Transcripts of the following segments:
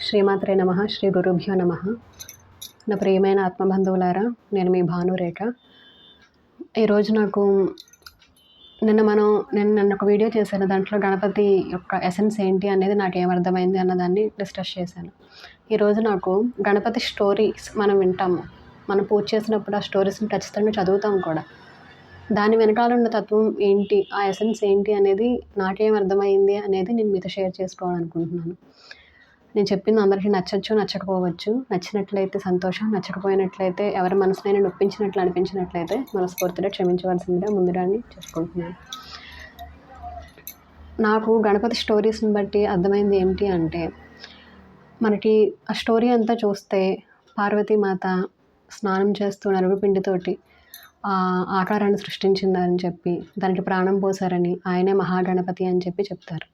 శ్రీమాత్రే నమః. శ్రీ గురుభ్యో నమః. నా ప్రియమైన ఆత్మబంధువులారా, నేను మీ భానురేఖ. ఈరోజు నాకు నేను ఒక వీడియో చేశాను. దాంట్లో గణపతి యొక్క ఎసెన్స్ ఏంటి అనేది నాకు ఏమర్థమైంది అన్నదాన్ని డిస్కస్ చేశాను. ఈరోజు నాకు గణపతి స్టోరీస్ మనం వింటాము. మనం పూజ చేసినప్పుడు ఆ స్టోరీస్ని ఖచ్చితంగా చదువుతాం కూడా. దాని వెనకాల ఉన్న తత్వం ఏంటి, ఆ ఎసెన్స్ ఏంటి అనేది నాకేం అర్థమైంది అనేది నేను మీతో షేర్ చేసుకోవాలనుకుంటున్నాను. నేను చెప్పింది అందరికీ నచ్చచ్చు, నచ్చకపోవచ్చు. నచ్చినట్లయితే సంతోషం, నచ్చకపోయినట్లయితే ఎవరి మనసునైనా నొప్పించినట్లు అనిపించినట్లయితే మనస్ఫూర్తిగా క్షమించవలసిందిగా ముందుగానే చేసుకుంటున్నాను. నాకు గణపతి స్టోరీస్ని బట్టి అర్థమైంది ఏంటి అంటే, మనకి ఆ స్టోరీ అంతా చూస్తే పార్వతీమాత స్నానం చేస్తూ నరుగుపిండితోటి ఆకారాన్ని సృష్టించిందని చెప్పి, దానికి ప్రాణం పోసారని, ఆయనే మహాగణపతి అని చెప్పి చెప్తారు.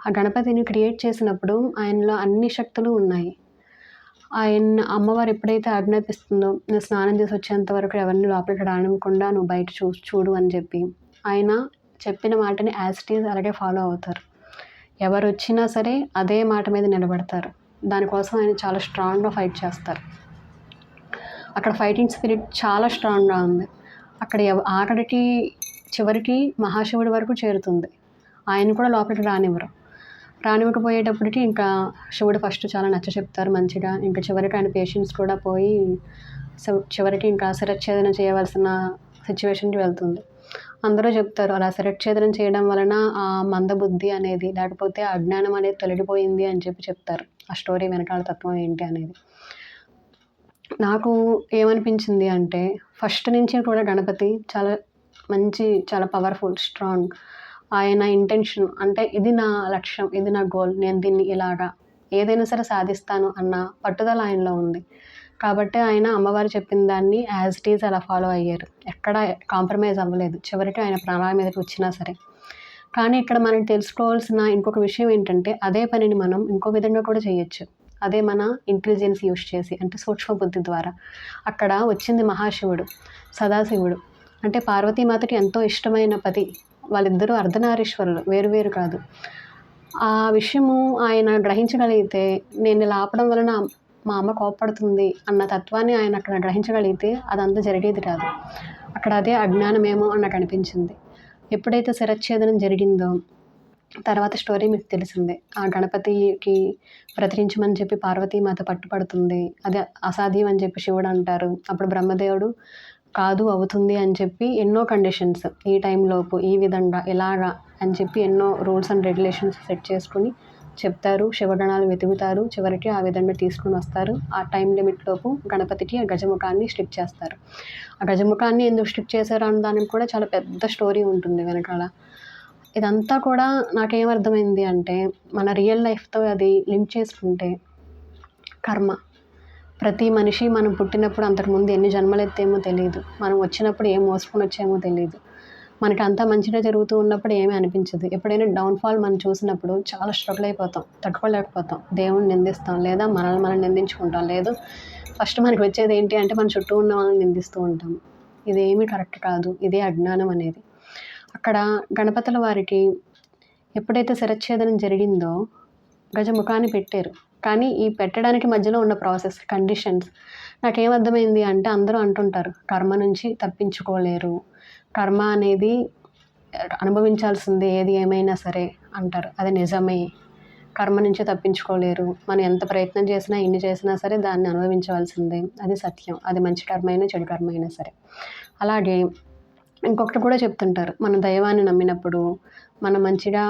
ఆ గణపతిని క్రియేట్ చేసినప్పుడు ఆయనలో అన్ని శక్తులు ఉన్నాయి. అమ్మవారు ఎప్పుడైతే ఆజ్ఞాపిస్తుందో, నేను స్నానం చేసి వచ్చేంత వరకు ఎవరిని లోపలికి రానివ్వకుండా నువ్వు బయట చూడు అని చెప్పి, ఆయన చెప్పిన మాటని యాజ్ ఇట్ ఈజ్ అలాగే ఫాలో అవుతారు. ఎవరు వచ్చినా సరే అదే మాట మీద నిలబడతారు. దానికోసం ఆయన చాలా స్ట్రాంగ్గా ఫైట్ చేస్తారు. అక్కడ ఫైటింగ్ స్పిరిట్ చాలా స్ట్రాంగ్గా ఉంది. అక్కడ ఆఖరికి చివరికి మహాశివుడి వరకు చేరుతుంది. ఆయన కూడా లోపలికి రానివ్వకపోయేటప్పటికి ఇంకా శివుడు ఫస్ట్ చాలా నచ్చ చెప్తారు మంచిగా. ఇంకా చివరికి ఆయన పేషెన్స్ కూడా పోయి చివరికి ఇంకా శిరచ్ఛేదనం చేయవలసిన సిచ్యువేషన్కి వెళ్తుంది. అందరూ చెప్తారు అలా శిరచ్ఛేదనం చేయడం వలన ఆ మందబుద్ధి అనేది, లేకపోతే అజ్ఞానం అనేది తొలగిపోయింది అని చెప్తారు. ఆ స్టోరీ వెనకాల తత్వం ఏంటి అనేది నాకు ఏమనిపించింది అంటే, ఫస్ట్ నుంచి కూడా గణపతి చాలా మంచి, చాలా పవర్ఫుల్, స్ట్రాంగ్. ఆయన ఇంటెన్షన్ అంటే ఇది నా లక్ష్యం, ఇది నా గోల్, నేను దీన్ని ఇలాగా ఏదైనా సరే సాధిస్తాను అన్న పట్టుదల ఆయనలో ఉంది. కాబట్టి ఆయన అమ్మవారు చెప్పిన దాన్ని యాజ్ ఇట్ ఈజ్ అలా ఫాలో అయ్యారు. ఎక్కడ కాంప్రమైజ్ అవ్వలేదు. చివరికి ఆయన ప్రాణాల మీదకి వచ్చినా సరే. కానీ ఇక్కడ మనం తెలుసుకోవాల్సిన ఇంకొక విషయం ఏంటంటే, అదే పనిని మనం ఇంకో విధంగా కూడా చేయొచ్చు. అదే మన ఇంటెలిజెన్స్ యూజ్ చేసి, అంటే సూక్ష్మ బుద్ధి ద్వారా. అక్కడ వచ్చింది మహాశివుడు, సదాశివుడు. అంటే పార్వతీమాతకి ఎంతో ఇష్టమైన పతి. వాళ్ళిద్దరూ అర్ధనారీశ్వరులు, వేరు కాదు. ఆ విషయము ఆయన గ్రహించగలిగితే, నేను ఇలా ఆపడం వలన మా అమ్మ కోప్పడుతుంది అన్న తత్వాన్ని ఆయన అక్కడ గ్రహించగలిగితే అదంతా జరిగేది కాదు. అక్కడ అదే అజ్ఞానమేమో అని నాకు అనిపించింది. ఎప్పుడైతే శిరచ్ఛేదనం జరిగిందో తర్వాత స్టోరీ మీకు తెలిసిందే. ఆ గణపతికి ప్రతిరించమని చెప్పి పార్వతీమాత పట్టుపడుతుంది. అది అసాధ్యం అని చెప్పి శివుడు అంటారు. అప్పుడు బ్రహ్మదేవుడు కాదు అవుతుంది అని చెప్పి ఎన్నో కండిషన్స్, ఈ టైంలోపు ఈ విధంగా ఇలాగా అని చెప్పి ఎన్నో రూల్స్ అండ్ రెగ్యులేషన్స్ సెట్ చేసుకుని చెప్తారు. శివగణాలు వెతుకుతారు. చివరికి ఆ విధంగా తీసుకుని వస్తారు. ఆ టైం లిమిట్ లోపు గణపతికి ఆ గజముఖాన్ని స్ట్రిప్ చేస్తారు. ఆ గజముఖాన్ని ఎందుకు స్ట్రిప్ చేశారు అన్న దానికి కూడా చాలా పెద్ద స్టోరీ ఉంటుంది వెనకాల. ఇదంతా కూడా నాకేమర్థమైంది అంటే, మన రియల్ లైఫ్తో అది లింక్ చేసుకుంటే, కర్మ. ప్రతి మనిషి మనం పుట్టినప్పుడు అంతకుముందు ఎన్ని జన్మలు ఎత్తేమో తెలియదు. మనం వచ్చినప్పుడు ఏం మోసుకొని వచ్చామో తెలియదు. మనకి అంతా మంచిగా జరుగుతూ ఉన్నప్పుడు ఏమీ అనిపించదు. ఎప్పుడైనా డౌన్ఫాల్ మనం చూసినప్పుడు చాలా స్ట్రగుల్ అయిపోతాం, తట్టుకోలేకపోతాం, దేవుణ్ణి నిందిస్తాం, లేదా మనల్ని మనం నిందించుకుంటాం. లేదు ఫస్ట్ మనకి వచ్చేది ఏంటి అంటే, మన చుట్టూ ఉన్న వాళ్ళని నిందిస్తూ ఉంటాం. ఇదేమీ కరెక్ట్ కాదు. ఇదే అజ్ఞానం అనేది. అక్కడ గణపతుల వారికి ఎప్పుడైతే శిరచ్ఛేదనం జరిగిందో గజముఖాన్ని పెట్టారు. కానీ ఈ పెట్టడానికి మధ్యలో ఉన్న ప్రాసెస్, కండిషన్స్ నాకేమర్థమైంది అంటే, అందరూ అంటుంటారు కర్మ నుంచి తప్పించుకోలేరు, కర్మ అనేది అనుభవించాల్సిందే ఏది ఏమైనా సరే అంటారు. అది నిజమే. కర్మ నుంచి తప్పించుకోలేరు. మనం ఎంత ప్రయత్నం చేసినా, ఎన్ని చేసినా సరే దాన్ని అనుభవించవలసిందే. అది సత్యం. అది మంచి కర్మ అయినా చెడు కర్మ అయినా సరే. అలాగే ఇంకొకటి కూడా చెప్తుంటారు, మన దైవాన్ని నమ్మినప్పుడు, మనం మంచిగా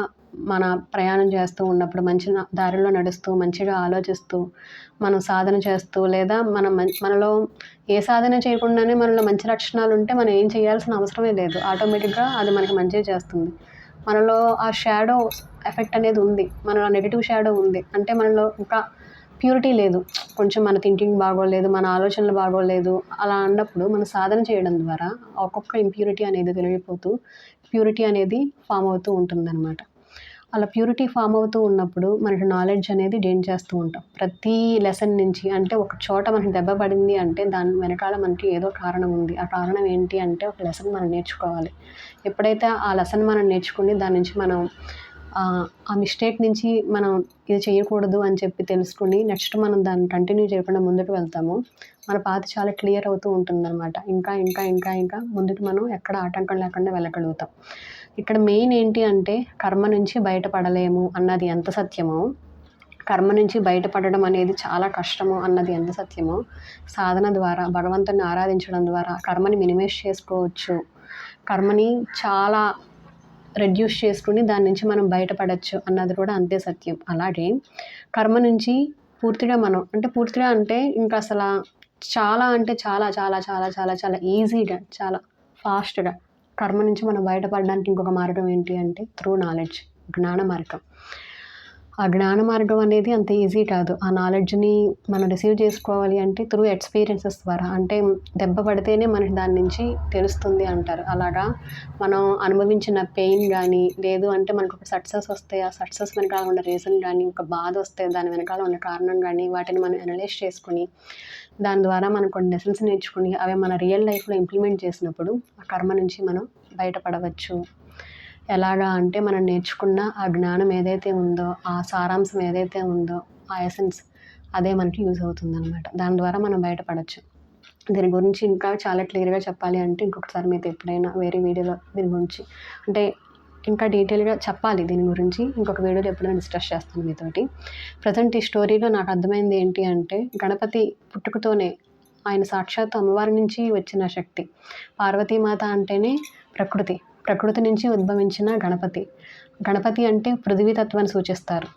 మన ప్రయాణం చేస్తూ ఉన్నప్పుడు, మంచి దారిలో నడుస్తూ, మంచిగా ఆలోచిస్తూ, మనం సాధన చేస్తూ, లేదా మనలో ఏ సాధన చేయకుండానే మనలో మంచి లక్షణాలు ఉంటే మనం ఏం చేయాల్సిన అవసరమే లేదు. ఆటోమేటిక్గా అది మనకి మంచి చేస్తుంది. మనలో ఆ షాడో ఎఫెక్ట్ అనేది ఉంది. మనలో నెగిటివ్ షాడో ఉంది అంటే మనలో ఇంకా ప్యూరిటీ లేదు. కొంచెం మన థింకింగ్ బాగోలేదు, మన ఆలోచనలు బాగోలేదు. అలా అన్నప్పుడు మనం సాధన చేయడం ద్వారా ఒక్కొక్క ఇంప్యూరిటీ అనేది తొలగిపోతూ ప్యూరిటీ అనేది ఫామ్ అవుతూ ఉంటుందన్నమాట. అలా ప్యూరిటీ ఫామ్ అవుతూ ఉన్నప్పుడు మనకి నాలెడ్జ్ అనేది గెయిన్ చేస్తూ ఉంటాం. ప్రతి లెసన్ నుంచి, అంటే ఒక చోట మనకి దెబ్బ పడింది అంటే దాని వెనకాల మనకి ఏదో కారణం ఉంది. ఆ కారణం ఏంటి అంటే, ఒక లెసన్ మనం నేర్చుకోవాలి. ఎప్పుడైతే ఆ లెసన్ మనం నేర్చుకుని దాని నుంచి మనం ఆ మిస్టేక్ నుంచి మనం ఇది చేయకూడదు అని చెప్పి తెలుసుకుని నెక్స్ట్ మనం దాన్ని కంటిన్యూ చేయకుండా ముందుకు వెళ్తాము. మన పాత్ చాలా క్లియర్ అవుతూ ఉంటుందన్నమాట. ఇంకా ఇంకా ఇంకా ఇంకా ముందుకు మనం ఎక్కడ ఆటంకం లేకుండా వెళ్ళగలుగుతాం. ఇక్కడ మెయిన్ ఏంటి అంటే కర్మ నుంచి బయటపడలేము అన్నది ఎంత సత్యమో, కర్మ నుంచి బయటపడడం అనేది చాలా కష్టము అన్నది ఎంత సత్యమో, సాధన ద్వారా భగవంతుని ఆరాధించడం ద్వారా కర్మని మినిమైజ్ చేసుకోవచ్చు, కర్మని చాలా రెడ్యూస్ చేసుకుని దాని నుంచి మనం బయటపడచ్చు అన్నది కూడా అంతే సత్యం. అలాగే కర్మ నుంచి పూర్తిగా మనం పూర్తిగా అంటే ఇంకా అసలు చాలా అంటే చాలా చాలా చాలా చాలా చాలా ఈజీగా చాలా ఫాస్ట్గా కర్మ నుంచి మనం బయటపడడానికి ఇంకొక మార్గం ఏంటి అంటే త్రూ నాలెడ్జ్, జ్ఞాన మార్గం. ఆ జ్ఞాన మార్గం అనేది అంత ఈజీ కాదు. ఆ నాలెడ్జ్ని మనం రిసీవ్ చేసుకోవాలి అంటే త్రూ ఎక్స్పీరియన్సెస్ ద్వారా. అంటే దెబ్బ పడితేనే మనకి దాని నుంచి తెలుస్తుంది అంటారు. అలాగా మనం అనుభవించిన పెయిన్ కానీ, లేదు అంటే మనకు ఒక సక్సెస్ వస్తే ఆ సక్సెస్ వెనకాల ఉన్న రీజన్ కానీ, ఒక బాధ వస్తే దాని వెనకాల ఉన్న కారణం కానీ, వాటిని మనం అనలైజ్ చేసుకుని దాని ద్వారా మనం కొన్ని లెసన్స్ నేర్చుకుని అవి మన రియల్ లైఫ్లో ఇంప్లిమెంట్ చేసినప్పుడు ఆ కర్మ నుంచి మనం బయటపడవచ్చు. ఎలాగా అంటే మనం నేర్చుకున్న ఆ జ్ఞానం ఏదైతే ఉందో, ఆ సారాంశం ఏదైతే ఉందో, ఆ ఎసెన్స్ అదే మనకి యూజ్ అవుతుందన్నమాట. దాని ద్వారా మనం బయటపడవచ్చు. దీని గురించి ఇంకా చాలా క్లియర్గా చెప్పాలి అంటే ఇంకొకసారి మీతో ఎప్పుడైనా వేరే వీడియోలో దీని గురించి ఇంకా డీటెయిల్గా చెప్పాలి. దీని గురించి ఇంకొక వీడియోలో ఎప్పుడైనా డిస్కస్ చేస్తాను మీతోటి. ప్రజెంట్ ఈ స్టోరీలో నాకు అర్థమైంది ఏంటి అంటే గణపతి పుట్టుకతోనే ఆయన సాక్షాత్తు అమ్మవారి నుంచి వచ్చిన శక్తి. పార్వతీమాత అంటేనే ప్రకృతి నుంచి ఉద్భవించిన గణపతి. గణపతి అంటే పృథివీ తత్వాన్ని సూచిస్తారు.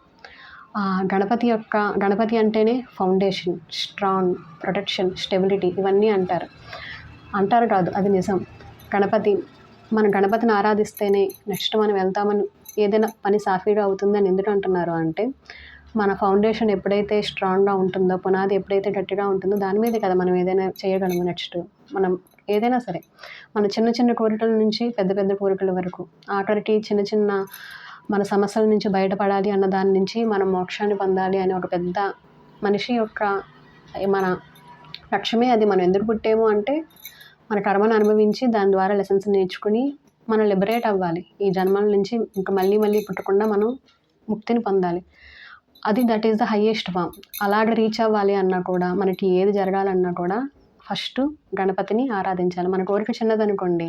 గణపతి అంటేనే ఫౌండేషన్, స్ట్రాంగ్, ప్రొటెక్షన్, స్టెబిలిటీ ఇవన్నీ అంటారు కాదు, అది నిజం. మన గణపతిని ఆరాధిస్తేనే నెక్స్ట్ మనం వెళ్తామని, ఏదైనా పని సాఫీగా అవుతుందని ఎందుకు అంటున్నారు అంటే మన ఫౌండేషన్ ఎప్పుడైతే స్ట్రాంగ్గా ఉంటుందో, పునాది ఎప్పుడైతే గట్టిగా ఉంటుందో దాని మీదే కదా మనం ఏదైనా చేయగలము. నెక్స్ట్ మనం ఏదైనా సరే మన చిన్న చిన్న కోరికల నుంచి పెద్ద పెద్ద కోరికల వరకు, ఆఖరికి చిన్న చిన్న మన సమస్యల నుంచి బయటపడాలి అన్న దాని నుంచి మనం మోక్షాన్ని పొందాలి అని ఒక పెద్ద మనిషి యొక్క మన లక్ష్యమే అది. మనం ఎందుకు పుట్టాము అంటే మన కర్మను అనుభవించి దాని ద్వారా లెసన్స్ నేర్చుకుని మనం లిబరేట్ అవ్వాలి. ఈ జన్మల నుంచి ఇంకా మళ్ళీ పుట్టకుండా మనం ముక్తిని పొందాలి. That is the highest form. అలాగ రీచ్ అవ్వాలి అన్నా కూడా, మనకి ఏది జరగాలన్నా కూడా ఫస్ట్ గణపతిని ఆరాధించాలి. మన కోరిక చిన్నదనుకోండి,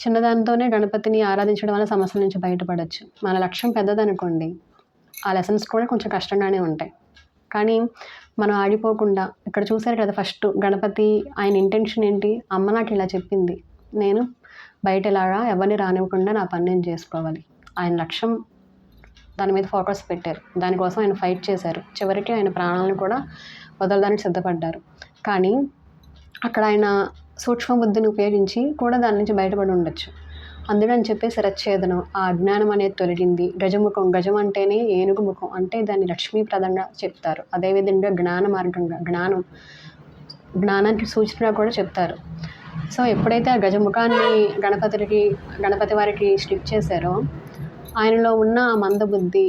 చిన్నదానితోనే గణపతిని ఆరాధించడం వల్ల సమస్యల నుంచి బయటపడవచ్చు. మన లక్ష్యం పెద్దదనుకోండి, ఆ లెసన్స్ కూడా కొంచెం కష్టంగానే ఉంటాయి. కానీ మనం ఆగిపోకుండా ఇక్కడ చూసారు కదా, ఫస్ట్ గణపతి ఆయన ఇంటెన్షన్ ఏంటి, అమ్మ నాకు ఇలా చెప్పింది, నేను బయట ఇలాగా ఎవరిని రానివ్వకుండా నా పని నేను చేసుకోవాలి. ఆయన లక్ష్యం దాని మీద ఫోకస్ పెట్టారు. దానికోసం ఆయన ఫైట్ చేశారు. చివరికి ఆయన ప్రాణాలను కూడా వదలడానికి సిద్ధపడ్డారు. కానీ అక్కడ ఆయన సూక్ష్మ బుద్ధిని ఉపయోగించి కూడా దాని నుంచి బయటపడి ఉండొచ్చు. అందుకని చెప్పేసి రచ్ఛేదనం, ఆ అజ్ఞానం అనేది తొలగింది. గజముఖం, గజం అంటేనే ఏనుగు ముఖం, అంటే దాన్ని లక్ష్మీప్రదంగా చెప్తారు. అదేవిధంగా జ్ఞాన మార్గంగా, జ్ఞానానికి సూచనగా కూడా చెప్తారు. సో ఎప్పుడైతే ఆ గజముఖాన్ని గణపతి వారికి స్టిక్ చేశారో ఆయనలో ఉన్న ఆ మందబుద్ధి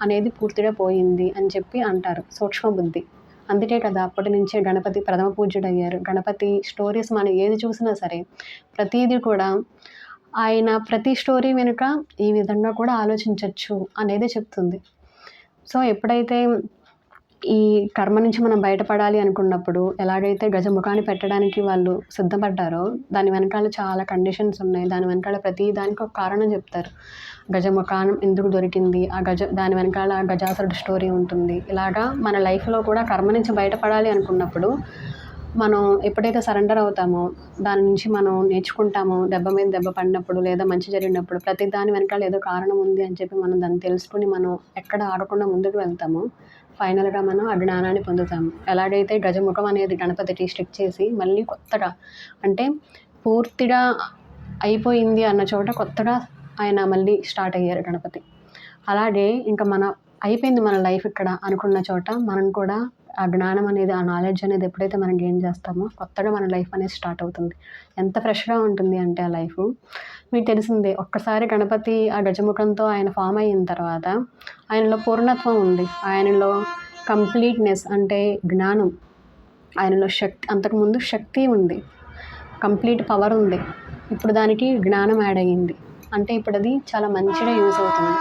అనేది పూర్తిగా పోయింది అని చెప్పి అంటారు, సూక్ష్మ బుద్ధి. అందుకే కదా అప్పటి నుంచే గణపతి ప్రథమ పూజ్యుడయ్యారు. గణపతి స్టోరీస్ మనం ఏది చూసినా సరే ప్రతిదీ కూడా ఆయన ప్రతి స్టోరీ వెనుక ఈ విధంగా కూడా ఆలోచించవచ్చు అనేది చెప్తుంది. సో ఎప్పుడైతే ఈ కర్మ నుంచి మనం బయటపడాలి అనుకున్నప్పుడు, ఎలాగైతే గజముఖాన్ని పెట్టడానికి వాళ్ళు సిద్ధపడ్డారో దాని వెనకాల చాలా కండిషన్స్ ఉన్నాయి. దాని వెనకాల ప్రతి దానికి ఒక కారణం చెప్తారు. గజముఖం ఎందుకు దొరికింది, దాని వెనకాల గజాసురుడు స్టోరీ ఉంటుంది. ఇలాగా మన లైఫ్లో కూడా కర్మ నుంచి బయటపడాలి అనుకున్నప్పుడు మనం ఎప్పుడైతే సరెండర్ అవుతామో, దాని నుంచి మనం నేర్చుకుంటామో, దెబ్బ మీద దెబ్బ పడినప్పుడు లేదా మంచి జరిగినప్పుడు ప్రతి దాని వెనకాల ఏదో కారణం ఉంది అని చెప్పి మనం దాన్ని తెలుసుకుని మనం ఎక్కడ ఆగకుండా ముందుకు వెళ్తామో ఫైనల్గా మనం ఆ జ్ఞానాన్ని పొందుతాము. ఎలాగైతే గజముఖం అనేది గణపతికి స్టిక్ చేసి మళ్ళీ కొత్తగా, అంటే పూర్తిగా అయిపోయింది అన్న చోట కొత్తగా ఆయన మళ్ళీ స్టార్ట్ అయ్యారు గణపతి. అలాగే ఇంకా అయిపోయింది మన లైఫ్ ఇక్కడ అనుకున్న చోట మనం కూడా ఆ జ్ఞానం అనేది, ఆ నాలెడ్జ్ అనేది ఎప్పుడైతే మనం గెయిన్ చేస్తామో కొత్తగా మన లైఫ్ అనేది స్టార్ట్ అవుతుంది. ఎంత ఫ్రెష్గా ఉంటుంది అంటే ఆ లైఫ్. మీకు తెలిసిందే, ఒక్కసారి గణపతి ఆ గజముఖంతో ఆయన ఫామ్ అయిన తర్వాత ఆయనలో పూర్ణత్వం ఉంది, ఆయనలో కంప్లీట్నెస్ అంటే జ్ఞానం, ఆయనలో శక్తి, అంతకుముందు శక్తి ఉంది, కంప్లీట్ పవర్ ఉంది. ఇప్పుడు దానికి జ్ఞానం యాడ్ అయ్యింది. అంటే ఇప్పుడు అది చాలా మంచిగా యూజ్ అవుతుంది.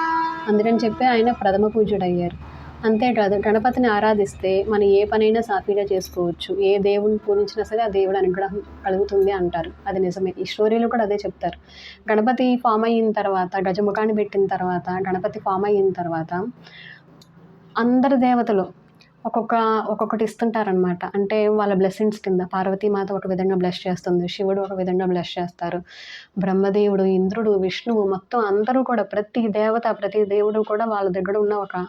అందుకని చెప్పి ఆయన ప్రథమ పూజ్యుడయ్యారు. అంతేకాదు గణపతిని ఆరాధిస్తే మనం ఏ పనైనా సాఫీగా చేసుకోవచ్చు. ఏ దేవుడిని పూజించినా సరే ఆ దేవుడి అనుగ్రహం కలుగుతుంది అంటారు. అది నిజమే. ఈ స్టోరీలో కూడా అదే చెప్తారు. గణపతి ఫామ్ అయిన తర్వాత, గజముఖాన్ని పెట్టిన తర్వాత, గణపతి ఫామ్ అయిన తర్వాత అందరు దేవతలు ఒక్కొక్కటి ఇస్తుంటారనమాట. అంటే వాళ్ళ బ్లెస్సింగ్స్ కింద పార్వతీమాత ఒక విధంగా బ్లెస్ చేస్తుంది, శివుడు ఒక విధంగా బ్లెస్ చేస్తారు, బ్రహ్మదేవుడు, ఇంద్రుడు, విష్ణువు, మొత్తం అందరూ కూడా ప్రతి దేవత, ప్రతి దేవుడు కూడా వాళ్ళ దగ్గర ఉన్న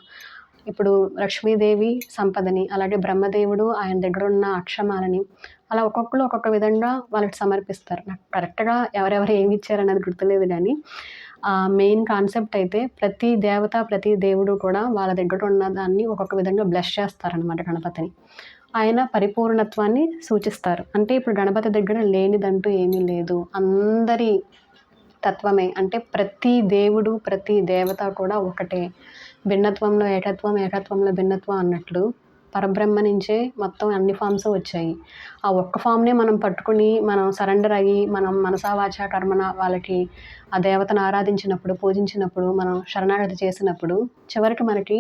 ఇప్పుడు లక్ష్మీదేవి సంపదని, అలాగే బ్రహ్మదేవుడు ఆయన దగ్గర ఉన్న అక్షమాలని, అలా ఒక్కొక్కరు ఒక్కొక్క విధంగా వాళ్ళకి సమర్పిస్తారు. నాకు కరెక్ట్గా ఎవరెవరు ఏమి ఇచ్చారనేది గుర్తులేదు, కానీ మెయిన్ కాన్సెప్ట్ అయితే ప్రతి దేవత, ప్రతి దేవుడు కూడా వాళ్ళ దగ్గర ఉన్న దాన్ని ఒక్కొక్క విధంగా బ్లెస్ చేస్తారనమాట గణపతిని. ఆయన పరిపూర్ణత్వాన్ని సూచిస్తారు. అంటే ఇప్పుడు గణపతి దగ్గర లేనిదంటూ ఏమీ లేదు, అందరి తత్వమే. అంటే ప్రతి దేవుడు, ప్రతి దేవత కూడా ఒకటే. భిన్నత్వంలో ఏకత్వం, ఏకత్వంలో భిన్నత్వం అన్నట్లు పరబ్రహ్మ నుంచే మొత్తం అన్ని ఫామ్స్ వచ్చాయి. ఆ ఒక్క ఫామ్నే మనం పట్టుకుని మనం సరెండర్ అయ్యి మనం మనసా వాచా కర్మన వాళ్ళకి ఆ దేవతను ఆరాధించినప్పుడు, పూజించినప్పుడు, మనం శరణాగతి చేసినప్పుడు చివరికి మనకి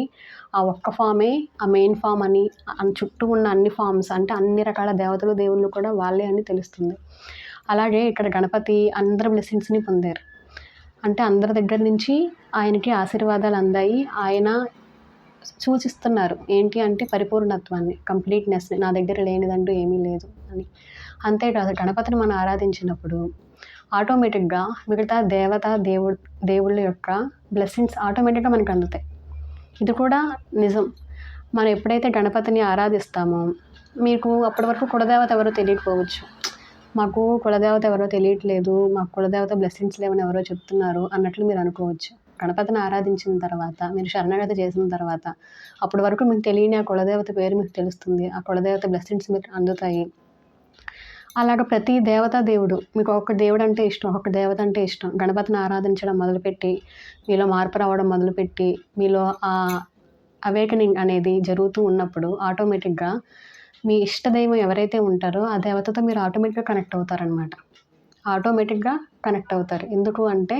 ఆ ఒక్క ఫామే ఆ మెయిన్ ఫామ్ అని, చుట్టూ ఉన్న అన్ని ఫామ్స్ అంటే అన్ని రకాల దేవతలు, దేవుళ్ళు కూడా వాళ్ళే అని తెలుస్తుంది. అలాగే ఇక్కడ గణపతి అందరి బ్లెస్సింగ్స్ని పొందారు. అంటే అందరి దగ్గర నుంచి ఆయనకి ఆశీర్వాదాలు అందాయి. ఆయన సూచిస్తున్నారు ఏంటి అంటే పరిపూర్ణత్వాన్ని, కంప్లీట్నెస్ని, నా దగ్గర లేనిదంటూ ఏమీ లేదు అని. అంతేకాదు గణపతిని మనం ఆరాధించినప్పుడు ఆటోమేటిక్గా మిగతా దేవుళ్ళ యొక్క బ్లెస్సింగ్స్ ఆటోమేటిక్గా మనకు అందుతాయి. ఇది కూడా నిజం. మనం ఎప్పుడైతే గణపతిని ఆరాధిస్తామో, మీకు అప్పటి వరకు కులదేవత ఎవరో తెలియకపోవచ్చు. మాకు కులదేవత ఎవరో తెలియట్లేదు, మాకు కులదేవత బ్లెస్సింగ్స్ లేవని ఎవరో చెప్తున్నారు అన్నట్లు మీరు అనుకోవచ్చు. గణపతిని ఆరాధించిన తర్వాత, మీరు శరణాగతి చేసిన తర్వాత, అప్పటి వరకు మీకు తెలియని ఆ కులదేవత పేరు మీకు తెలుస్తుంది, ఆ కులదేవత బ్లెస్సింగ్స్ మీకు అందుతాయి. అలాగ ప్రతి దేవుడు మీకు ఒక్క దేవుడు అంటే ఇష్టం, ఒక్కొక్క దేవత అంటే ఇష్టం, గణపతిని ఆరాధించడం మొదలుపెట్టి, మీలో మార్పు రావడం మొదలుపెట్టి, మీలో ఆ అవేకనింగ్ అనేది జరుగుతూ ఉన్నప్పుడు ఆటోమేటిక్గా మీ ఇష్టదైవం ఎవరైతే ఉంటారో ఆ దేవతతో మీరు ఆటోమేటిక్గా కనెక్ట్ అవుతారనమాట. ఆటోమేటిక్గా కనెక్ట్ అవుతారు. ఎందుకు అంటే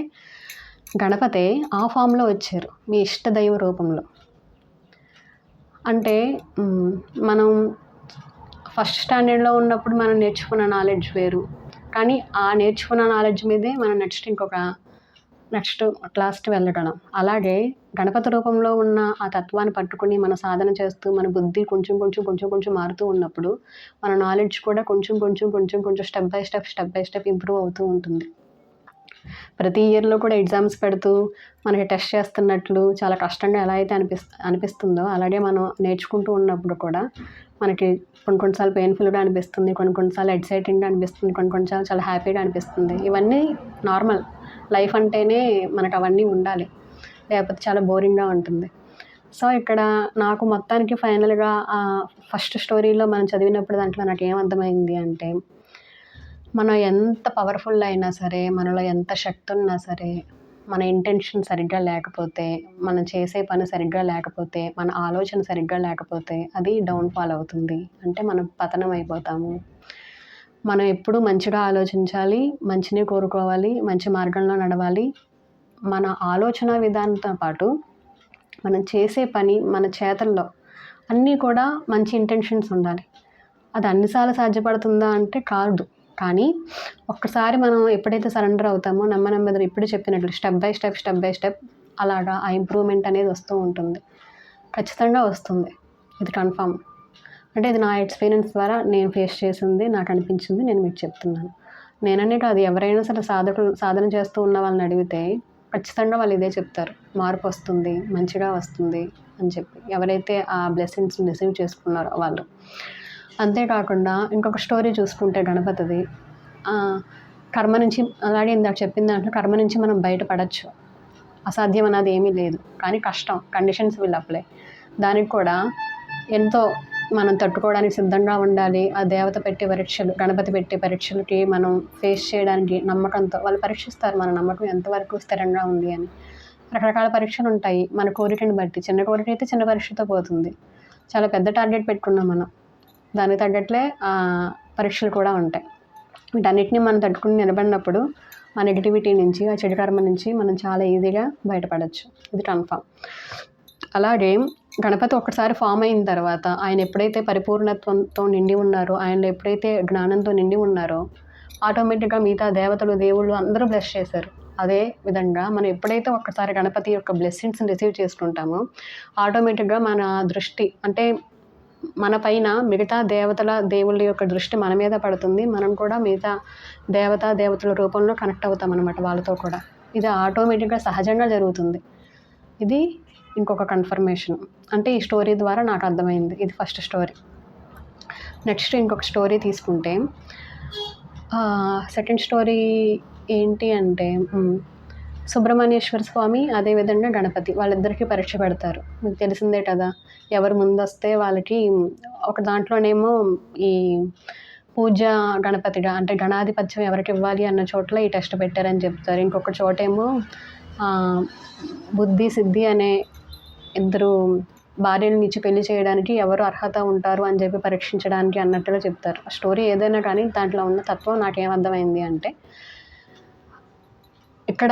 గణపతే ఆ ఫామ్లో వచ్చారు, మీ ఇష్టదైవ రూపంలో. అంటే మనం ఫస్ట్ స్టాండర్డ్లో ఉన్నప్పుడు మనం నేర్చుకున్న నాలెడ్జ్ వేరు, కానీ ఆ నేర్చుకున్న నాలెడ్జ్ మీదే మనం నెక్స్ట్ క్లాస్కి వెళ్ళగలం. అలాగే గణపతి రూపంలో ఉన్న ఆ తత్వాన్ని పట్టుకుని మన సాధన చేస్తూ మన బుద్ధి కొంచెం మారుతూ ఉన్నప్పుడు మన నాలెడ్జ్ కూడా కొంచెం స్టెప్ బై స్టెప్ ఇంప్రూవ్ అవుతూ ఉంటుంది. ప్రతి ఇయర్లో కూడా ఎగ్జామ్స్ పెడుతూ మనకి టెస్ట్ చేస్తున్నట్లు చాలా కష్టంగా ఎలా అయితే అనిపిస్తుందో, అలాగే మనం నేర్చుకుంటూ ఉన్నప్పుడు కూడా మనకి కొన్నిసార్లు పెయిన్ఫుల్గా అనిపిస్తుంది, కొన్నిసార్లు ఎక్సైటింగ్గా అనిపిస్తుంది, కొన్నిసార్లు చాలా హ్యాపీగా అనిపిస్తుంది. ఇవన్నీ నార్మల్. లైఫ్ అంటేనే మనకు అవన్నీ ఉండాలి, లేకపోతే చాలా బోరింగ్గా ఉంటుంది. సో ఇక్కడ నాకు మొత్తానికి ఫైనల్గా ఫస్ట్ స్టోరీలో మనం చదివినప్పుడు దాంట్లో నాకు ఏమర్థమైంది అంటే, మనం ఎంత పవర్ఫుల్ అయినా సరే, మనలో ఎంత శక్తి ఉన్నా సరే, మన ఇంటెన్షన్ సరిగ్గా లేకపోతే, మనం చేసే పని సరిగ్గా లేకపోతే, మన ఆలోచన సరిగ్గా లేకపోతే అది డౌన్ఫాల్ అవుతుంది. అంటే మనం పతనం అయిపోతాము. మనం ఎప్పుడూ మంచిగా ఆలోచించాలి, మంచిని కోరుకోవాలి, మంచి మార్గంలో నడవాలి. మన ఆలోచన విధానంతో పాటు మనం చేసే పని, మన చేతల్లో అన్నీ కూడా మంచి ఇంటెన్షన్స్ ఉండాలి. అది అన్నిసార్లు సాధ్యపడుతుందా అంటే కాదు. కానీ ఒక్కసారి మనం ఎప్పుడైతే సరెండర్ అవుతామో నెమ్మదిగా ఇప్పుడు చెప్పినట్లు స్టెప్ బై స్టెప్ అలాగా ఆ ఇంప్రూవ్మెంట్ అనేది వస్తూ ఉంటుంది. ఖచ్చితంగా వస్తుంది, ఇది కన్ఫామ్. అంటే ఇది నా ఎక్స్పీరియన్స్ ద్వారా నేను ఫేస్ చేసింది, నాకు అనిపించింది, నేను మీకు చెప్తున్నాను. నేననే కాదు, ఎవరైనా సరే సాధన చేస్తూ ఉన్న వాళ్ళని అడిగితే ఖచ్చితంగా వాళ్ళు ఇదే చెప్తారు, మార్పు వస్తుంది, మంచిగా వస్తుంది అని చెప్పి. ఎవరైతే ఆ బ్లెస్సింగ్స్ని రిసీవ్ చేసుకున్నారో వాళ్ళు. అంతేకాకుండా ఇంకొక స్టోరీ చూసుకుంటే గణపతిది, కర్మ నుంచి, అలాగే ఇందాక చెప్పిన దాంట్లో కర్మ నుంచి మనం బయటపడచ్చు, అసాధ్యం అన్నది ఏమీ లేదు. కానీ కష్టం, కండిషన్స్ విల్ అప్లై. దానికి కూడా ఎంతో మనం తట్టుకోవడానికి సిద్ధంగా ఉండాలి. ఆ దేవత పెట్టే పరీక్షలు, గణపతి పెట్టే పరీక్షలకి మనం ఫేస్ చేయడానికి నమ్మకంతో వాళ్ళు పరీక్షిస్తారు మన నమ్మకం ఎంతవరకు స్థిరంగా ఉంది అని. రకరకాల పరీక్షలు ఉంటాయి మన కోరికని బట్టి. చిన్న కోరిక అయితే చిన్న పరీక్షతో పోతుంది. చాలా పెద్ద టార్గెట్ పెట్టుకున్నాం మనం, దానికి తగ్గట్లే పరీక్షలు కూడా ఉంటాయి. వీటన్నిటిని మనం తట్టుకుని నిలబడినప్పుడు ఆ నెగిటివిటీ నుంచి, ఆ చెడు కర్మ నుంచి మనం చాలా ఈజీగా బయటపడవచ్చు. ఇది కన్ఫామ్. అలాగే గణపతి ఒక్కసారి ఫామ్ అయిన తర్వాత ఆయన ఎప్పుడైతే పరిపూర్ణత్వంతో నిండి ఉన్నారో, ఆయనలో ఎప్పుడైతే జ్ఞానంతో నిండి ఉన్నారో ఆటోమేటిక్గా మిగతా దేవతలు, దేవుళ్ళు అందరూ బ్లెస్ చేశారు. అదే విధంగా మనం ఎప్పుడైతే ఒక్కసారి గణపతి యొక్క బ్లెస్సింగ్స్ని రిసీవ్ చేసుకుంటామో ఆటోమేటిక్గా మన దృష్టి అంటే మన పైన మిగతా దేవతల, దేవుళ్ళ యొక్క దృష్టి మన మీద పడుతుంది. మనం కూడా మిగతా దేవతల రూపంలో కనెక్ట్ అవుతాం అనమాట వాళ్ళతో కూడా. ఇది ఆటోమేటిక్గా సహజంగా జరుగుతుంది. ఇది ఇంకొక కన్ఫర్మేషన్. అంటే ఈ స్టోరీ ద్వారా నాకు అర్థమైంది. ఇది ఫస్ట్ స్టోరీ. నెక్స్ట్ ఇంకొక స్టోరీ తీసుకుంటే సెకండ్ స్టోరీ ఏంటి అంటే సుబ్రహ్మణ్యేశ్వర స్వామి అదేవిధంగా గణపతి వాళ్ళిద్దరికీ పరీక్ష పెడతారు. మీకు తెలిసిందే కదా, ఎవరు ముందొస్తే వాళ్ళకి ఒక దాంట్లోనేమో ఈ పూజ గణపతిగా అంటే గణాధిపత్యం ఎవరికి ఇవ్వాలి అన్న చోట్ల ఈ టెస్ట్ పెట్టారని చెప్తారు. ఇంకొక చోటేమో బుద్ధి సిద్ధి అనే ఇద్దరు భార్యలను ఇచ్చి పెళ్లి చేయడానికి ఎవరు అర్హత ఉంటారు అని చెప్పి పరీక్షించడానికి అన్నట్టుగా చెప్తారు. ఆ స్టోరీ ఏదైనా కానీ దాంట్లో ఉన్న తత్వం నాకేమర్థమైంది అంటే, ఇక్కడ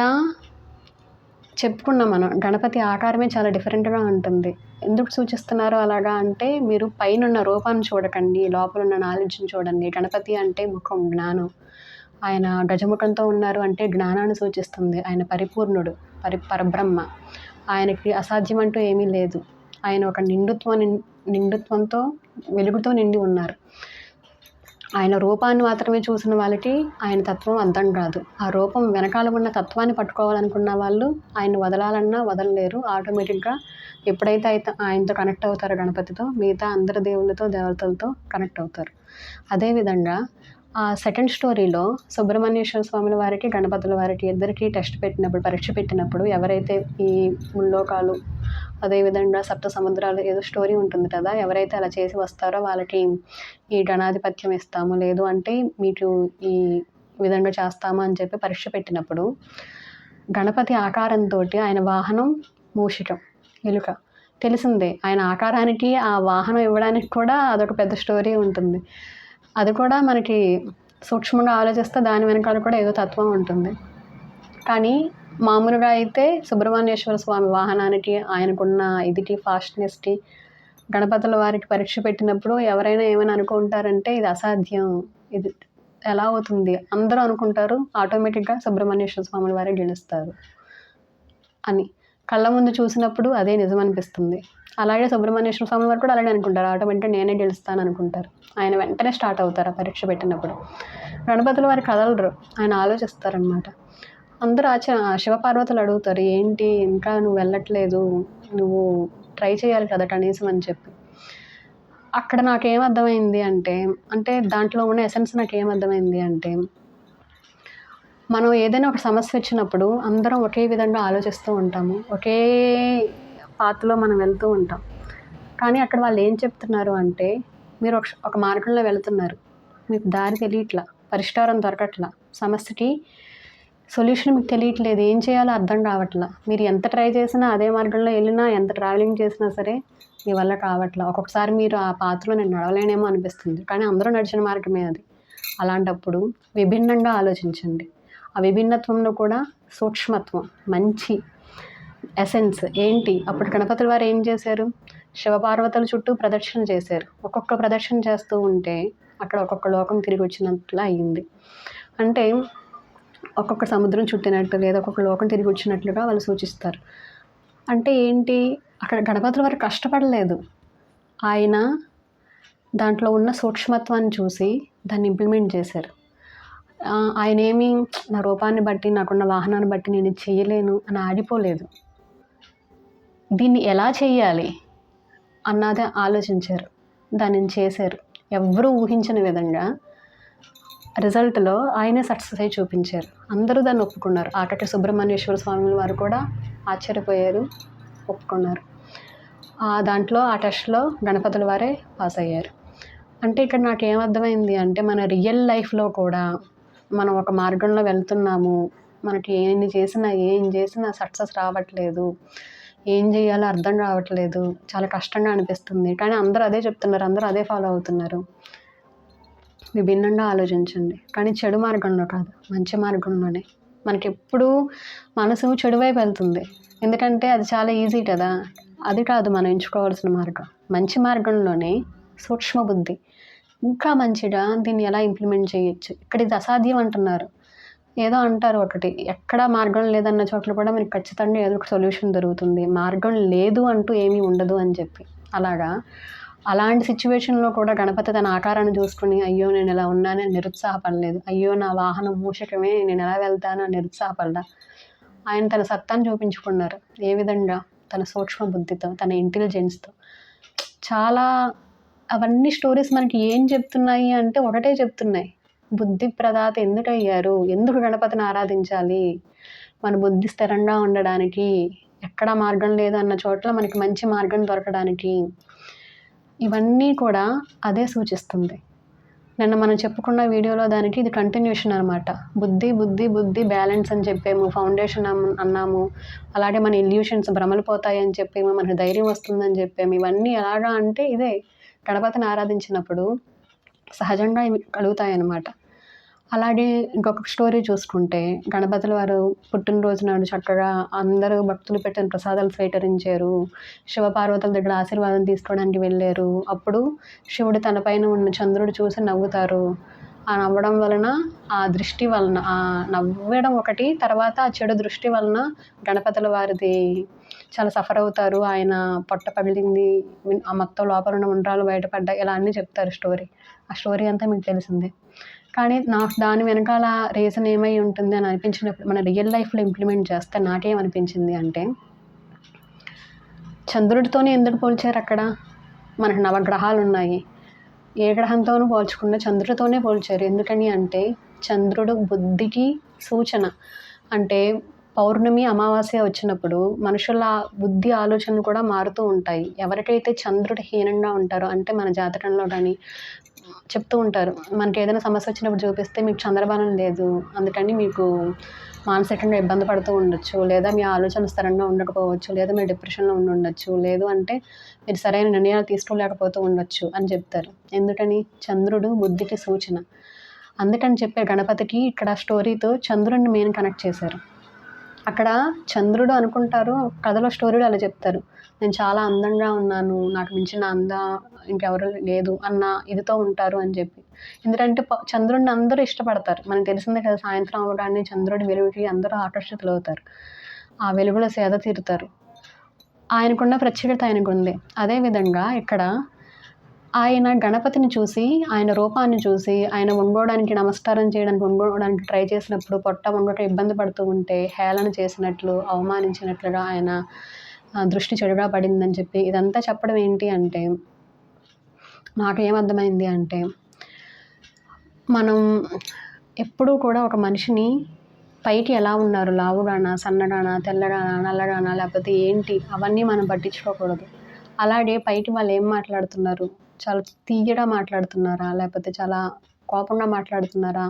చెప్పుకున్నాం మనం గణపతి ఆకారమే చాలా డిఫరెంట్గా ఉంటుంది. ఎందుకు సూచిస్తున్నారో అలాగా అంటే, మీరు పైనున్న రూపాన్ని చూడకండి, లోపల ఉన్న నాలెడ్జ్ని చూడండి. గణపతి అంటే ముఖం, జ్ఞానం. ఆయన గజముఖంతో ఉన్నారు అంటే జ్ఞానాన్ని సూచిస్తుంది. ఆయన పరిపూర్ణుడు, పరబ్రహ్మ. ఆయనకి అసాధ్యం అంటూ ఏమీ లేదు. ఆయన ఒక నిండుత్వంతో వెలుగుతో నిండి ఉన్నారు. ఆయన రూపాన్ని మాత్రమే చూసిన వాళ్ళకి ఆయన తత్వం అర్థం కాదు. ఆ రూపం వెనకాల ఉన్న తత్వాన్ని పట్టుకోవాలనుకున్న వాళ్ళు ఆయన వదలాలన్నా వదలలేరు. ఆటోమేటిక్గా ఎప్పుడైతే ఆయనతో కనెక్ట్ అవుతారో గణపతితో, మిగతా అందరి దేవుళ్ళతో, దేవతలతో కనెక్ట్ అవుతారు. అదేవిధంగా ఆ సెకండ్ స్టోరీలో సుబ్రహ్మణ్యేశ్వర స్వాముల వారికి, గణపతుల వారికి ఇద్దరికీ టెస్ట్ పెట్టినప్పుడు, పరీక్ష పెట్టినప్పుడు ఎవరైతే ఈ ముల్లోకాలు అదేవిధంగా సప్త సముద్రాలు ఏదో స్టోరీ ఉంటుంది కదా, ఎవరైతే అలా చేసి వస్తారో వాళ్ళకి ఈ గణాధిపత్యం ఇస్తాము, లేదు అంటే మీకు ఈ విధంగా చేస్తాము అని చెప్పి పరీక్ష పెట్టినప్పుడు గణపతి ఆకారంతో ఆయన వాహనం మూషికం, ఎలుక. తెలిసిందే, ఆయన ఆకారానికి ఆ వాహనం ఇవ్వడానికి కూడా అదొక పెద్ద స్టోరీ ఉంటుంది. అది కూడా మనకి సూక్ష్మంగా ఆలోచిస్తే దాని వెనకాల కూడా ఏదో తత్వం ఉంటుంది. కానీ మామూలుగా అయితే సుబ్రహ్మణ్యేశ్వర స్వామి వాహనానికి, ఆయనకున్న ఇదికి, ఫాస్ట్నెస్కి గణపతుల వారికి పరీక్ష పెట్టినప్పుడు ఎవరైనా ఏమైనా అనుకుంటారంటే ఇది అసాధ్యం, ఇది ఎలా అవుతుంది అందరూ అనుకుంటారు. ఆటోమేటిక్గా సుబ్రహ్మణ్యేశ్వర స్వాముల వారే గెలుస్తారు అని కళ్ళ ముందు చూసినప్పుడు అదే నిజం అనిపిస్తుంది. అలాగే సుబ్రహ్మణ్యేశ్వర స్వామి వారు కూడా అలాగే అనుకుంటారు. ఆటోమేటిక్గా నేనే గెలుస్తాను అనుకుంటారు. ఆయన వెంటనే స్టార్ట్ అవుతారు ఆ పరీక్ష పెట్టినప్పుడు. గణపతుల వారు కదలరు, ఆయన ఆలోచిస్తారనమాట. అందరూ శివపార్వతులు అడుగుతారు, ఏంటి ఇంకా నువ్వు వెళ్ళట్లేదు, నువ్వు ట్రై చేయాలి కదా కనీసం అని చెప్పి. అక్కడ నాకేమర్థమైంది అంటే దాంట్లో ఉన్న ఎసెన్స్ నాకేమర్థమైంది అంటే, మనం ఏదైనా ఒక సమస్య వచ్చినప్పుడు అందరం ఒకే విధంగా ఆలోచిస్తూ ఉంటాము, ఒకే పాత్రలో మనం వెళ్తూ ఉంటాం. కానీ అక్కడ వాళ్ళు ఏం చెప్తున్నారు అంటే, మీరు ఒక మార్గంలో వెళుతున్నారు, మీకు దారి తెలియట్లా, పరిష్కారం దొరకట్లా, సమస్యకి సొల్యూషన్ మీకు తెలియట్లేదు, ఏం చేయాలో అర్థం కావట్లా. మీరు ఎంత ట్రై చేసినా, అదే మార్గంలో వెళ్ళినా, ఎంత ట్రావెలింగ్ చేసినా సరే మీ వల్ల కావట్లా. ఒక్కొక్కసారి మీరు ఆ పాత్రలో నేను నడవలేనేమో అనిపిస్తుంది, కానీ అందరూ నడిచిన మార్గమే అది. అలాంటప్పుడు విభిన్నంగా ఆలోచించండి. ఆ విభిన్నత్వంలో కూడా సూక్ష్మత్వం, మంచి ఎసెన్స్ ఏంటి. అప్పుడు గణపతుల వారు ఏం చేశారు, శివపార్వతుల చుట్టూ ప్రదక్షిణ చేశారు. ఒక్కొక్క ప్రదక్షిణ చేస్తూ ఉంటే అక్కడ ఒక్కొక్క లోకం తిరిగి వచ్చినట్లు అయ్యింది. అంటే ఒక్కొక్క సముద్రం చుట్టినట్టు లేదా ఒక్కొక్క లోకం తిరిగి వచ్చినట్లుగా వాళ్ళు సూచిస్తారు. అంటే ఏంటి, అక్కడ గణపతుల వారు కష్టపడలేదు, ఆయన దాంట్లో ఉన్న సూక్ష్మత్వాన్ని చూసి దాన్ని ఇంప్లిమెంట్ చేశారు. ఆయన ఏమి నా రూపాన్ని బట్టి, నాకున్న వాహనాన్ని బట్టి నేను ఇది చేయలేను అని ఆడిపోలేదు. దీన్ని ఎలా చేయాలి అన్నదే ఆలోచించారు, దానిని చేశారు. ఎవ్వరూ ఊహించని విధంగా రిజల్ట్లో ఆయనే సక్సెస్ అయి చూపించారు. అందరూ దాన్ని ఒప్పుకున్నారు. ఆకటి సుబ్రహ్మణ్యేశ్వర స్వామి వారు కూడా ఆశ్చర్యపోయారు, ఒప్పుకున్నారు. దాంట్లో ఆ టెస్ట్లో గణపతుల వారే పాస్ అయ్యారు. అంటే ఇక్కడ నాకు ఏమర్థమైంది అంటే, మన రియల్ లైఫ్లో కూడా మనం ఒక మార్గంలో వెళ్తున్నాము, మనకి ఏం చేసినా సక్సెస్ రావట్లేదు, ఏం చేయాలో అర్థం కావట్లేదు, చాలా కష్టంగా అనిపిస్తుంది. కానీ అందరూ అదే చెప్తున్నారు, అందరూ అదే ఫాలో అవుతున్నారు. విభిన్నంగా ఆలోచించండి, కానీ చెడు మార్గంలో కాదు, మంచి మార్గంలోనే. మనకెప్పుడూ మనసు చెడువైపు వెళ్తుంది. ఎందుకంటే అది చాలా ఈజీ కదా. అది కాదు మనం ఎంచుకోవాల్సిన మార్గం. మంచి మార్గంలోనే సూక్ష్మ బుద్ధి. ఇంకా మంచిగా దీన్ని ఎలా ఇంప్లిమెంట్ చేయొచ్చు. ఇక్కడ ఇది అసాధ్యం అంటున్నారు. ఏదో అంటారు ఒకటి, ఎక్కడ మార్గం లేదన్న చోట్ల కూడా మనకి ఖచ్చితంగా ఏదో ఒక సొల్యూషన్ దొరుకుతుంది. మార్గం లేదు అంటూ ఏమీ ఉండదు అని చెప్పి. అలాగా అలాంటి సిచ్యువేషన్‌లో కూడా గణపతి తన ఆకారాన్ని చూసుకొని, అయ్యో! నేను ఇలా ఉన్నానని నిరుత్సాహపడలేదు. అయ్యో! నా వాహనం మూషికమే, నేను ఎలా వెళ్తాను అని నిరుత్సాహపడలా. ఆయన తన సత్తాను చూపించుకున్నారు. ఏ విధంగా? తన సూక్ష్మ బుద్ధితో, తన ఇంటెలిజెన్స్‌తో. చాలా అవన్నీ స్టోరీస్ మనకి ఏం చెప్తున్నాయి అంటే ఒకటే చెప్తున్నాయి. బుద్ధి ప్రదాత ఎందుకయ్యారు? ఎందుకు గణపతిని ఆరాధించాలి? మన బుద్ధి స్థిరంగా ఉండడానికి, ఎక్కడ మార్గం లేదు అన్న చోట్ల మనకి మంచి మార్గం దొరకడానికి. ఇవన్నీ కూడా అదే సూచిస్తుంది. నిన్న మనం చెప్పుకున్న వీడియోలో దానికి ఇది కంటిన్యూషన్ అనమాట. బుద్ధి, బుద్ధి, బుద్ధి బ్యాలెన్స్ అని చెప్పాము. ఫౌండేషన్ అన్నాము. అలాగే మన ఇల్యూషన్స్ భ్రమలు పోతాయి అని చెప్పాము. మనకు ధైర్యం వస్తుందని చెప్పాము. ఇవన్నీ ఎలాగా అంటే ఇదే గణపతిని ఆరాధించినప్పుడు సహజంగా ఇవి కలుగుతాయన్నమాట. అలాగే ఇంకొక స్టోరీ చూసుకుంటే, గణపతుల వారు పుట్టినరోజు నాడు చక్కగా అందరూ భక్తులు పెట్టిన ప్రసాదాలు స్వీకరించారు. శివపార్వతుల దగ్గర ఆశీర్వాదం తీసుకోవడానికి వెళ్ళారు. అప్పుడు శివుడు తన పైన ఉన్న చంద్రుడు చూసి నవ్వుతారు. ఆ నవ్వడం వలన, ఆ దృష్టి వలన, ఆ నవ్వడం ఒకటి, తర్వాత ఆ చెడు దృష్టి వలన గణపతుల వారిది చాలా సఫర్ అవుతారు. ఆయన పొట్ట పగిలింది, ఆ మొత్తం లోపల ఉన్న ఉండ్రాలు బయటపడ్డాయి. ఇలా అన్నీ చెప్తారు స్టోరీ. ఆ స్టోరీ అంతా మీకు తెలిసిందే. కానీ నాకు దాని వెనకాల రీజన్ ఏమై ఉంటుంది అని అనిపించినప్పుడు, మన రియల్ లైఫ్‌లో ఇంప్లిమెంట్ చేస్తే నాకేమనిపించింది అంటే, చంద్రుడితోనే ఎందుకు పోల్చారు అక్కడ? మనకు నవగ్రహాలు ఉన్నాయి. ఏ గ్రహంతోనూ పోల్చకుండా చంద్రుడితోనే పోల్చారు. ఎందుకని అంటే, చంద్రుడు బుద్ధికి సూచన. అంటే పౌర్ణమి, అమావాస్య వచ్చినప్పుడు మనుషుల బుద్ధి ఆలోచనలు కూడా మారుతూ ఉంటాయి. ఎవరికైతే చంద్రుడు హీనంగా ఉంటారో, అంటే మన జాతకంలో కానీ చెప్తూ ఉంటారు. మనకి ఏదైనా సమస్య వచ్చినప్పుడు చూపిస్తే మీకు చంద్రబలం లేదు, అందుకని మీకు మానసికంగా ఇబ్బంది పడుతూ ఉండొచ్చు, లేదా మీ ఆలోచనలు స్థిరంగా ఉండకపోవచ్చు, లేదా మీరు డిప్రెషన్‌లో ఉండొచ్చు, లేదు అంటే మీరు సరైన నిర్ణయాలు తీసుకోలేకపోతూ ఉండొచ్చు అని చెప్తారు. ఎందుకని? చంద్రుడు బుద్ధికి సూచన. అందుకని చెప్పే గణపతికి ఇక్కడ స్టోరీతో చంద్రుడిని మెయిన్ కనెక్ట్ చేశారు. అక్కడ చంద్రుడు అనుకుంటారు, కథలో స్టోరీలో అలా చెప్తారు, నేను చాలా అందంగా ఉన్నాను, నాకు మించిన ఇంకెవరు లేదు అన్న ఇదితో ఉంటారు అని చెప్పి. ఎందుకంటే చంద్రుడిని అందరూ ఇష్టపడతారు. మనకు తెలిసిందే కదా, సాయంత్రం అవ్వగానే చంద్రుడి వెలుగుకి అందరూ ఆకర్షితులవుతారు. ఆ వెలుగులో సేద తీరుతారు. ఆయనకున్న ప్రత్యేకత ఆయనకుంది. అదేవిధంగా ఇక్కడ ఆయన గణపతిని చూసి, ఆయన రూపాన్ని చూసి, ఆయన వంగోడానికి, నమస్కారం చేయడానికి వంగోడానికి ట్రై చేసినప్పుడు పొట్ట వంగక ఇబ్బంది పడుతూ ఉంటే, హేళన చేసినట్లు, అవమానించినట్లుగా ఆయన దృష్టి చెడుగా పడిందని చెప్పి ఇదంతా చెప్పడం ఏంటి అంటే, నాకేమర్థమైంది అంటే, మనం ఎప్పుడూ కూడా ఒక మనిషిని పైకి ఎలా ఉన్నారు, లావుగానా, సన్నగానా, తెల్లగానా, నల్లగానా, లేకపోతే ఏంటి, అవన్నీ మనం పట్టించుకోకూడదు. అలాగే బయట వాళ్ళు ఏం మాట్లాడుతున్నారు, చాలా తీయగా మాట్లాడుతున్నారా, లేకపోతే చాలా కోపంగా మాట్లాడుతున్నారా,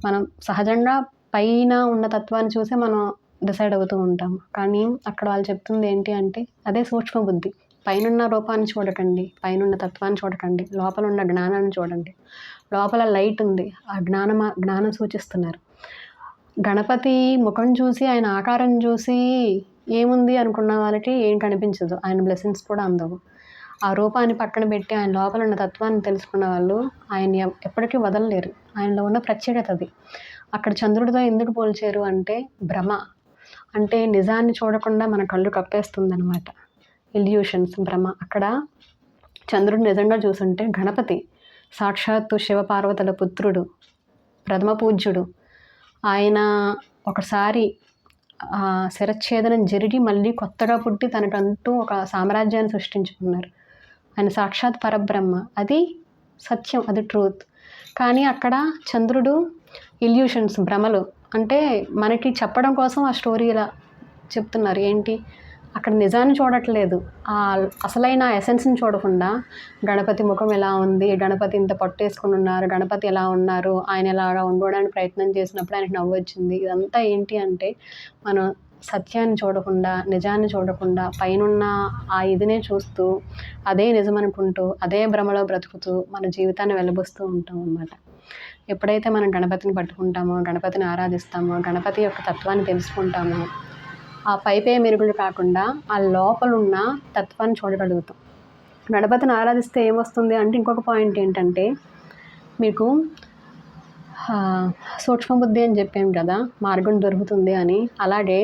మనం సహజంగా పైన ఉన్న తత్వాన్ని చూసే మనం డిసైడ్ అవుతూ ఉంటాం. కానీ అక్కడ వాళ్ళు చెప్తుంది ఏంటి అంటే, అదే సూక్ష్మ బుద్ధి. పైనున్న రూపాన్ని చూడకండి, పైనున్న తత్వాన్ని చూడకండి, లోపల ఉన్న జ్ఞానాన్ని చూడండి. లోపల లైట్ ఉంది, ఆ జ్ఞానం సూచిస్తున్నారు. గణపతి ముఖం చూసి, ఆయన ఆకారం చూసి ఏముంది అనుకున్న వాళ్ళకి ఏం కనిపించదు, ఆయన బ్లెస్సింగ్స్ కూడా అందవు. ఆ రూపాన్ని పక్కన పెట్టి ఆయన లోపల ఉన్న తత్వాన్ని తెలుసుకున్న వాళ్ళు ఆయన్ని ఎప్పటికీ వదలలేరు. ఆయనలో ఉన్న ప్రత్యేకత అది. అక్కడ చంద్రుడితో ఎందుకు పోల్చారు అంటే, భ్రమ. అంటే నిజాన్ని చూడకుండా మన కళ్ళు కప్పేస్తుందనమాట. ఇల్యూషన్స్, భ్రమ. అక్కడ చంద్రుడు నిజంగా చూసుంటే గణపతి సాక్షాత్తు శివపార్వతుల పుత్రుడు, ప్రథమ పూజ్యుడు. ఆయన ఒకసారి శిరచ్ఛేదనం జరిగి మళ్ళీ కొత్తగా పుట్టి తనకంటూ ఒక సామ్రాజ్యాన్ని సృష్టించుకున్నారు. ఆయన సాక్షాత్ పరబ్రహ్మ. అది సత్యం, అది ట్రూత్. కానీ అక్కడ చంద్రుడు ఇల్యూషన్స్, భ్రమలు. అంటే మనకి చెప్పడం కోసం ఆ స్టోరీ ఇలా చెప్తున్నారు. ఏంటి, అక్కడ నిజాన్ని చూడట్లేదు, అసలైన ఎసెన్స్ని చూడకుండా గణపతి ముఖం ఎలా ఉంది, గణపతి ఇంత పట్టేసుకుని ఉన్నారు, గణపతి ఎలా ఉన్నారు, ఆయన ఎలాగా వండుకోవడానికి ప్రయత్నం చేసినప్పుడు ఆయనకు నవ్వు వచ్చింది. ఇదంతా ఏంటి అంటే, మనం సత్యాన్ని చూడకుండా, నిజాన్ని చూడకుండా పైనున్న ఆ ఇదినే చూస్తూ, అదే నిజమనుకుంటూ, అదే భ్రమలో బ్రతుకుతూ మన జీవితాన్ని వెల్లబోస్తూ ఉంటాం అన్నమాట. ఎప్పుడైతే మనం గణపతిని పట్టుకుంటామో, గణపతిని ఆరాధిస్తామో, గణపతి యొక్క తత్వాన్ని తెలుసుకుంటామో, ఆ పైపే మెరుగులు కాకుండా ఆ లోపలున్న తత్వాన్ని చూడగలుగుతాం. గణపతిని ఆరాధిస్తే ఏమొస్తుంది అంటే ఇంకొక పాయింట్ ఏంటంటే, మీకు సూక్ష్మ బుద్ధి అని చెప్పాను కదా, మార్గం దొరుకుతుంది అని. అలాగే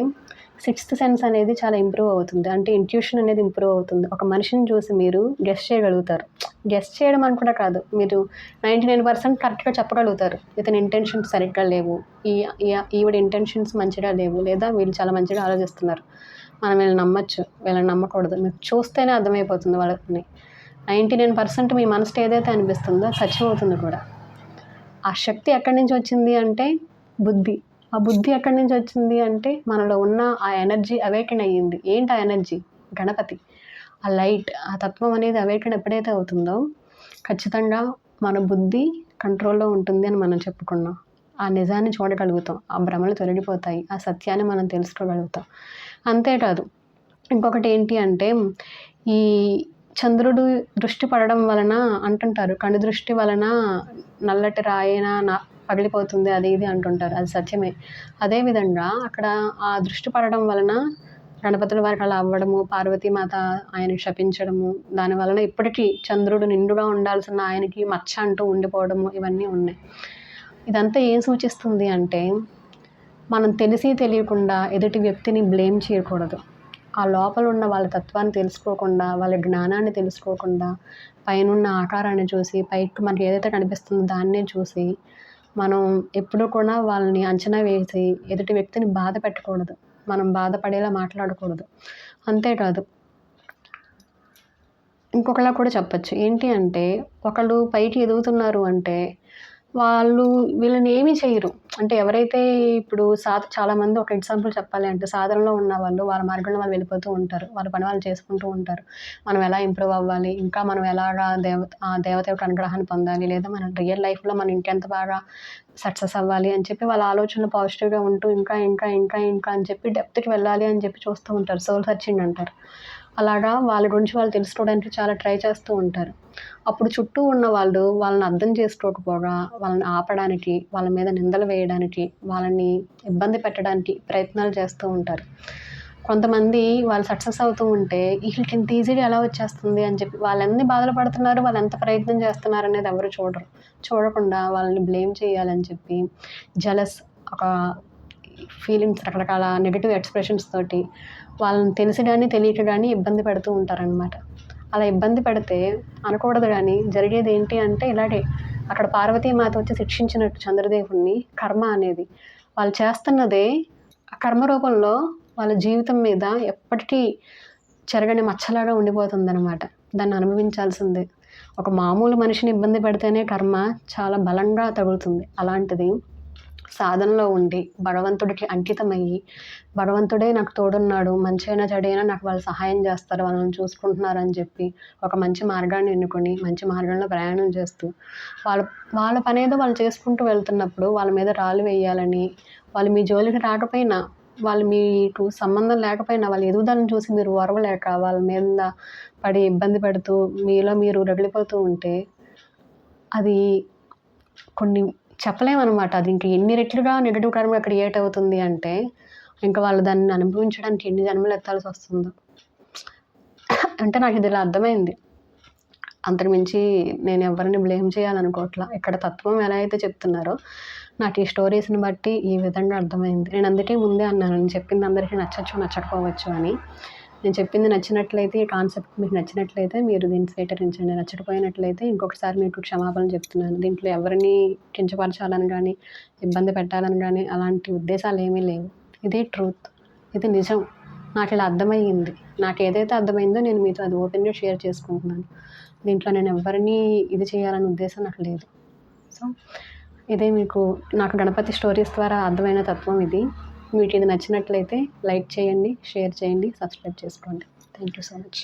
సిక్స్త్ సెన్స్ అనేది చాలా ఇంప్రూవ్ అవుతుంది. అంటే ఇంట్యూషన్ అనేది ఇంప్రూవ్ అవుతుంది. ఒక మనిషిని చూసి మీరు గెస్ చేయగలుగుతారు. గెస్ చేయడం అని కూడా కాదు, మీరు 99% కరెక్ట్గా చెప్పగలుగుతారు. ఇతని ఇంటెన్షన్స్ సరిగ్గా లేవు, ఈవిడ ఇంటెన్షన్స్ మంచిగా లేవు, లేదా వీళ్ళు చాలా మంచిగా ఆలోచిస్తున్నారు, మనం వీళ్ళని నమ్మచ్చు, వీళ్ళని నమ్మకూడదు. మీకు చూస్తేనే అర్థమైపోతుంది వాళ్ళని. 99% మీ మనసులో ఏదైతే అనిపిస్తుందో సత్యం అవుతుంది కూడా. ఆ శక్తి ఎక్కడి నుంచి వచ్చింది అంటే బుద్ధి. ఆ బుద్ధి ఎక్కడి నుంచి వచ్చింది అంటే మనలో ఉన్న ఆ ఎనర్జీ అవేకెన్ అయ్యింది. ఏంటి ఆ ఎనర్జీ? గణపతి. ఆ లైట్, ఆ తత్వం అనేది అవేకెన్ ఎప్పుడైతే అవుతుందో ఖచ్చితంగా మన బుద్ధి కంట్రోల్లో ఉంటుంది అని మనం చెప్పుకున్నాం. ఆ నిజాన్ని చూడగలుగుతాం, ఆ భ్రమలు తొలగిపోతాయి, ఆ సత్యాన్ని మనం తెలుసుకోగలుగుతాం. అంతేకాదు ఇంకొకటి ఏంటి అంటే, ఈ చంద్రుడు దృష్టి పడడం వలన అంటుంటారు, కను దృష్టి వలన నల్లటి రాయిన పగిలిపోతుంది అది ఇది అంటుంటారు. అది సత్యమే. అదేవిధంగా అక్కడ ఆ దృష్టి పడడం వలన గణపతుల వారికి అలా అవ్వడము, పార్వతీమాత ఆయన శపించడము, దాని వలన ఇప్పటికీ చంద్రుడు నిండుగా ఉండాల్సిన ఆయనకి మచ్చ అంటూ ఉండిపోవడము, ఇవన్నీ ఉన్నాయి. ఇదంతా ఏం సూచిస్తుంది అంటే, మనం తెలిసి తెలియకుండా ఎదుటి వ్యక్తిని బ్లేమ్ చేయకూడదు. ఆ లోపల ఉన్న వాళ్ళ తత్వాన్ని తెలుసుకోకుండా, వాళ్ళ జ్ఞానాన్ని తెలుసుకోకుండా, పైనున్న ఆకారాన్ని చూసి, పైకి మనకి ఏదైతే కనిపిస్తుందో దాన్నే చూసి, మనం ఎప్పుడూ కూడా వాళ్ళని అంచనా వేసి ఎదుటి వ్యక్తిని బాధ పెట్టకూడదు. మనం బాధపడేలా మాట్లాడకూడదు. అంతేకాదు ఇంకొకలా కూడా చెప్పచ్చు. ఏంటి అంటే, ఒకళ్ళు పైకి ఎదుగుతున్నారు అంటే వాళ్ళు వీళ్ళని ఏమీ చేయరు. అంటే ఎవరైతే ఇప్పుడు చాలామంది ఒక ఎగ్జాంపుల్ చెప్పాలి అంటే, సాధనలో ఉన్నవాళ్ళు వాళ్ళ మార్గంలో వాళ్ళు వెళ్ళిపోతూ ఉంటారు. వాళ్ళ పని వాళ్ళు చేసుకుంటూ ఉంటారు. మనం ఎలా ఇంప్రూవ్ అవ్వాలి, ఇంకా మనం ఎలాగా దేవత యొక్క అనుగ్రహాన్ని పొందాలి, లేదా మన రియల్ లైఫ్లో మనం ఇంకెంత బాగా సక్సెస్ అవ్వాలి అని చెప్పి వాళ్ళ ఆలోచనలు పాజిటివ్గా ఉంటూ ఇంకా ఇంకా ఇంకా ఇంకా అని చెప్పి డెప్త్కి వెళ్ళాలి అని చెప్పి చూస్తూ ఉంటారు. సోల్ సర్చింగ్ అంటారు. అలాగా వాళ్ళ గురించి వాళ్ళు తెలుసుకోవడానికి చాలా ట్రై చేస్తూ ఉంటారు. అప్పుడు చుట్టూ ఉన్న వాళ్ళు వాళ్ళని అర్థం చేసుకోకపోగా, వాళ్ళని ఆపడానికి, వాళ్ళ మీద నిందలు వేయడానికి, వాళ్ళని ఇబ్బంది పెట్టడానికి ప్రయత్నాలు చేస్తూ ఉంటారు. కొంతమంది వాళ్ళు సక్సెస్ అవుతూ ఉంటే వీళ్ళకి ఇంత ఈజీగా ఎలా వచ్చేస్తుంది అని చెప్పి వాళ్ళు ఎన్ని బాధలు పడుతున్నారు, వాళ్ళు ఎంత ప్రయత్నం చేస్తున్నారు అనేది ఎవరు చూడరు. చూడకుండా వాళ్ళని బ్లేమ్ చేయాలని చెప్పి జలస్, ఒక ఫీలింగ్స్, రకరకాల నెగటివ్ ఎక్స్ప్రెషన్స్ తోటి వాళ్ళని తెలిసి కానీ తెలియక కానీ ఇబ్బంది పెడుతూ ఉంటారనమాట. అలా ఇబ్బంది పెడితే అనకూడదు, కానీ జరిగేది ఏంటి అంటే ఇలాగే అక్కడ పార్వతీమాత వచ్చి శిక్షించినట్టు చంద్రదేవుణ్ణి కర్మ అనేది వాళ్ళు చేస్తున్నదే ఆ కర్మ రూపంలో వాళ్ళ జీవితం మీద ఎప్పటికీ చెరగని మచ్చలాగా ఉండిపోతుందన్నమాట. దాన్ని అనుభవించాల్సిందే. ఒక మామూలు మనిషిని ఇబ్బంది పెడితేనే కర్మ చాలా బలంగా తగులుతుంది. అలాంటిది సాధనలో ఉండి భగవంతుడికి అంకితమయ్యి, భగవంతుడే నాకు తోడున్నాడు, మంచైనా చెడైనా నాకు వాళ్ళు సహాయం చేస్తారు, వాళ్ళని చూసుకుంటున్నారని చెప్పి ఒక మంచి మార్గాన్ని ఎన్నుకొని మంచి మార్గంలో ప్రయాణం చేస్తూ వాళ్ళ పనేదో వాళ్ళు చేసుకుంటూ వెళ్తున్నప్పుడు వాళ్ళ మీద రాళ్ళు వేయాలని, వాళ్ళు మీ జోలికి రాకపోయినా, వాళ్ళు మీకు సంబంధం లేకపోయినా వాళ్ళ ఎదుగుదలను చూసి మీరు ఓర్వలేక వాళ్ళ మీద పడి ఇబ్బంది పెడుతూ మీలో మీరు రగిలిపోతూ ఉంటే అది కొన్ని చెప్పలేమనమాట. అది ఇంక ఎన్ని రెట్లుగా నెగెటివ్ కర్మ క్రియేట్ అవుతుంది అంటే, ఇంకా వాళ్ళు దాన్ని అనుభవించడానికి ఎన్ని జన్మలు ఎత్తాల్సి వస్తుందో. అంటే నాకు ఇది ఇలా అర్థమైంది. అంతకుమించి నేను ఎవరిని బ్లేమ్ చేయాలనుకోవట్లా. ఇక్కడ తత్వం ఎలా అయితే చెప్తున్నారో నాకు ఈ స్టోరీస్ని బట్టి ఈ విధంగా అర్థమైంది. నేను అందుకే ముందే అన్నాను, నేను చెప్పింది అందరికీ నచ్చచ్చు, నచ్చకపోవచ్చు అని. నేను చెప్పింది నచ్చినట్లయితే, ఈ కాన్సెప్ట్ మీకు నచ్చినట్లయితే మీరు దీన్ని స్వీకరించండి. నచ్చకపోయినట్లయితే ఇంకొకసారి మీకు క్షమాపణలు చెప్తున్నాను. దీంట్లో ఎవరిని కించపరచాలని కానీ, ఇబ్బంది పెట్టాలని కానీ అలాంటి ఉద్దేశాలు ఏమీ లేవు. ఇదే ట్రూత్, ఇది నిజం. నాకు ఇలా అర్థమయ్యింది. నాకు ఏదైతే అర్థమైందో నేను మీతో అది ఓపెన్గా షేర్ చేసుకుంటున్నాను. దీంట్లో నేను ఎవరిని ఇది చేయాలనే ఉద్దేశం నాకు లేదు. సో ఇదే నాకు గణపతి స్టోరీస్ ద్వారా అర్థమైన తత్వం ఇది. మీకు ఇది నచ్చినట్లయితే లైక్ చేయండి, షేర్ చేయండి, సబ్స్క్రైబ్ చేసుకోండి. Thank you so much.